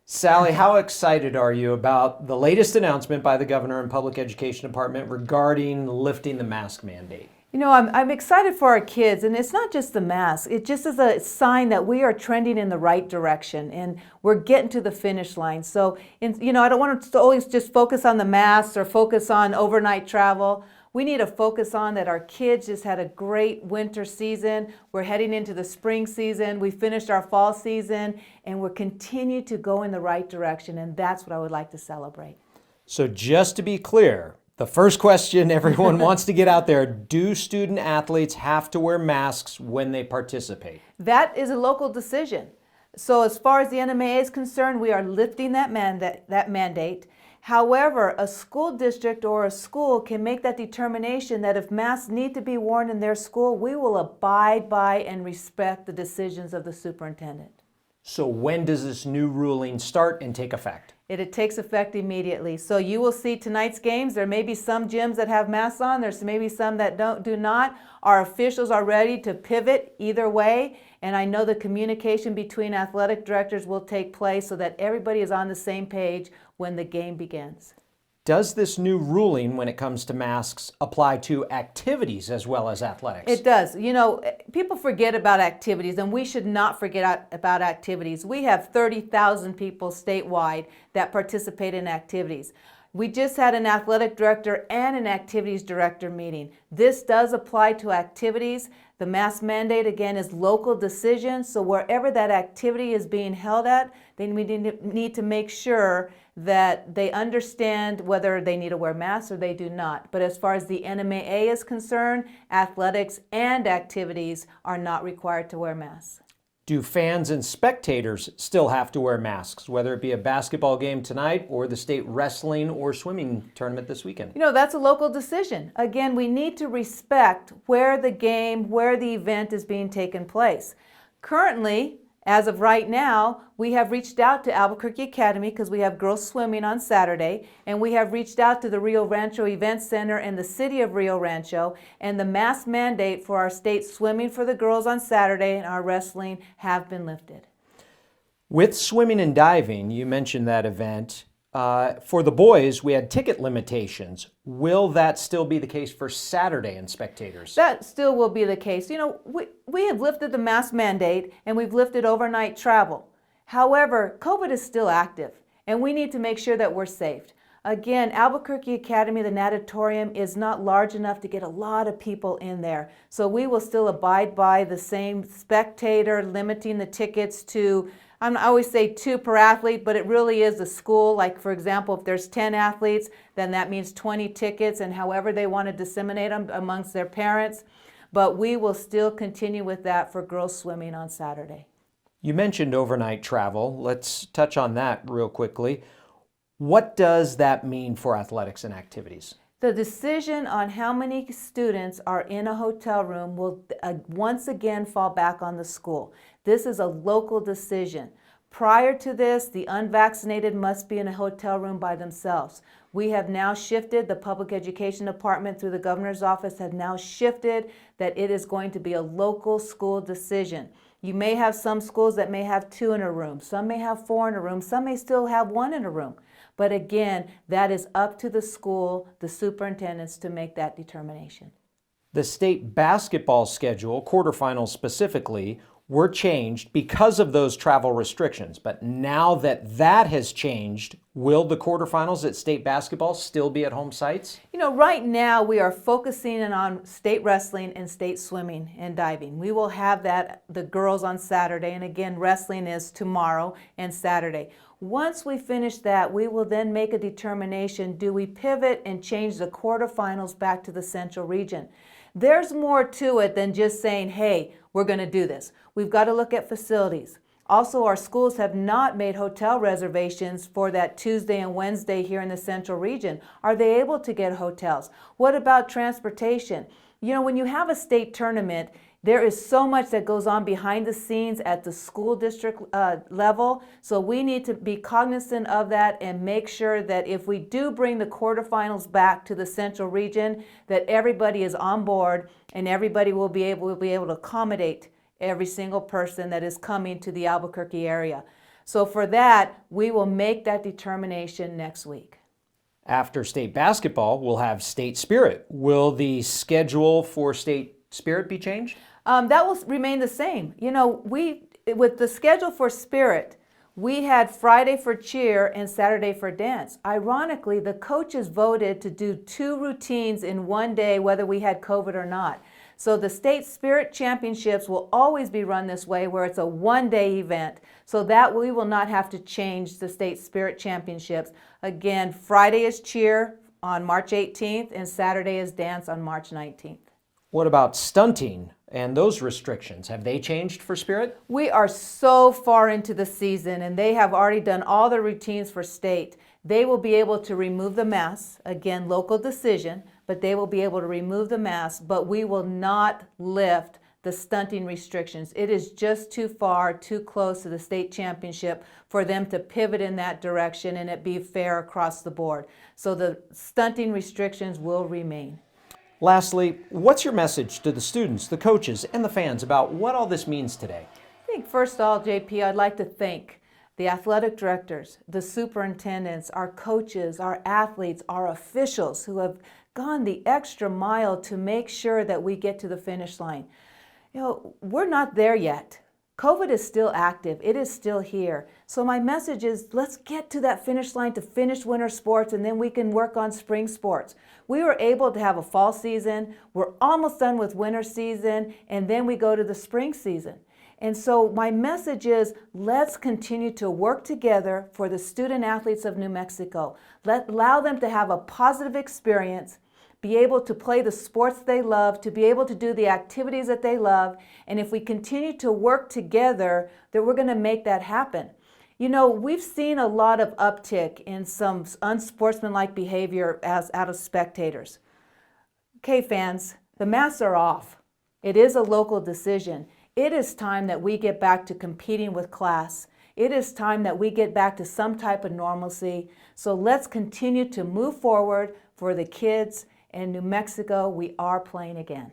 Sally, how excited are you about the latest announcement by the governor and public education department regarding lifting the mask mandate? I'm excited for our kids, and it's not just the mask. It just is a sign that we are trending in the right direction, and we're getting to the finish line. So, I don't want to always just focus on the masks or focus on overnight travel. We need to focus on that our kids just had a great winter season. We're heading into the spring season. We finished our fall season, and we're continuing to go in the right direction, and that's what I would like to celebrate. So just to be clear, the first question everyone wants to get out there, do student athletes have to wear masks when they participate? That is a local decision. So as far as the NMAA is concerned, we are lifting that mandate. However, a school district or a school can make that determination that if masks need to be worn in their school, we will abide by and respect the decisions of the superintendent. So when does this new ruling start and take effect? It takes effect immediately. So you will see tonight's games. There may be some gyms that have masks on. There's maybe some that do not. Our officials are ready to pivot either way. And I know the communication between athletic directors will take place so that everybody is on the same page when the game begins. Does this new ruling, when it comes to masks, apply to activities as well as athletics? It does. People forget about activities, and we should not forget about activities. We have 30,000 people statewide that participate in activities. We just had an athletic director and an activities director meeting. This does apply to activities. The mask mandate, again, is local decision, so wherever that activity is being held at, they need to make sure that they understand whether they need to wear masks or they do not. But as far as the NMAA is concerned, athletics and activities are not required to wear masks. Do fans and spectators still have to wear masks, whether it be a basketball game tonight or the state wrestling or swimming tournament this weekend? That's a local decision. Again, we need to respect where the event is being taken place. Currently, as of right now, we have reached out to Albuquerque Academy because we have girls swimming on Saturday, and we have reached out to the Rio Rancho Event Center and the city of Rio Rancho, and the mask mandate for our state swimming for the girls on Saturday and our wrestling have been lifted. With swimming and diving, you mentioned that event. For the boys, we had ticket limitations. Will that still be the case for Saturday in spectators? That still will be the case. We have lifted the mask mandate and we've lifted overnight travel. However, COVID is still active and we need to make sure that we're safe. Again, Albuquerque Academy, the natatorium, is not large enough to get a lot of people in there. So we will still abide by the same spectator, limiting the tickets to, I always say 2 per athlete, but it really is a school. Like, for example, if there's 10 athletes, then that means 20 tickets, and however they want to disseminate them amongst their parents. But we will still continue with that for girls swimming on Saturday. You mentioned overnight travel. Let's touch on that real quickly. What does that mean for athletics and activities? The decision on how many students are in a hotel room will once again fall back on the school. This is a local decision. Prior to this, the unvaccinated must be in a hotel room by themselves. We have now shifted, the public education department through the governor's office have now shifted that it is going to be a local school decision. You may have some schools that may have 2 in a room, some may have 4 in a room, some may still have 1 in a room. But again, that is up to the school, the superintendents, to make that determination. The state basketball schedule, quarterfinals specifically, were changed because of those travel restrictions. But now that that has changed, will the quarterfinals at state basketball still be at home sites? Right now we are focusing on state wrestling and state swimming and diving. We will have the girls on Saturday, and again, wrestling is tomorrow and Saturday. Once we finish that, we will then make a determination, do we pivot and change the quarterfinals back to the Central Region? There's more to it than just saying, hey, we're going to do this. We've got to look at facilities. Also, our schools have not made hotel reservations for that Tuesday and Wednesday here in the Central Region. Are they able to get hotels? What about transportation? When you have a state tournament, there is so much that goes on behind the scenes at the school district level. So we need to be cognizant of that and make sure that if we do bring the quarterfinals back to the Central Region, that everybody is on board and everybody will be able to accommodate every single person that is coming to the Albuquerque area. So for that, we will make that determination next week. After state basketball, we'll have state spirit. Will the schedule for state spirit be changed? That will remain the same. You know, with the schedule for spirit, we had Friday for cheer and Saturday for dance. Ironically, the coaches voted to do 2 routines in one day, whether we had COVID or not. So the state spirit championships will always be run this way, where it's a one-day event, so that we will not have to change the state spirit championships. Again, Friday is cheer on March 18th and Saturday is dance on March 19th. What about stunting and those restrictions? Have they changed for spirit? We are so far into the season, and they have already done all the routines for state. They will be able to remove the masks, again, local decision, but they will be able to remove the masks, but we will not lift the stunting restrictions. It is just too far, too close to the state championship for them to pivot in that direction and it be fair across the board. So the stunting restrictions will remain. Lastly, what's your message to the students, the coaches, and the fans about what all this means today? I think first of all, JP, I'd like to thank the athletic directors, the superintendents, our coaches, our athletes, our officials who have gone the extra mile to make sure that we get to the finish line. You know, we're not there yet. COVID is still active. It is still here. So my message is, let's get to that finish line to finish winter sports, and then we can work on spring sports. We were able to have a fall season. We're almost done with winter season, and then we go to the spring season. And so my message is, let's continue to work together for the student athletes of New Mexico. Allow them to have a positive experience, be able to play the sports they love, to be able to do the activities that they love. And if we continue to work together, then we're going to make that happen. You know, we've seen a lot of uptick in some unsportsmanlike behavior out of spectators. Okay, fans, the masks are off. It is a local decision. It is time that we get back to competing with class. It is time that we get back to some type of normalcy. So let's continue to move forward for the kids. In New Mexico, we are playing again.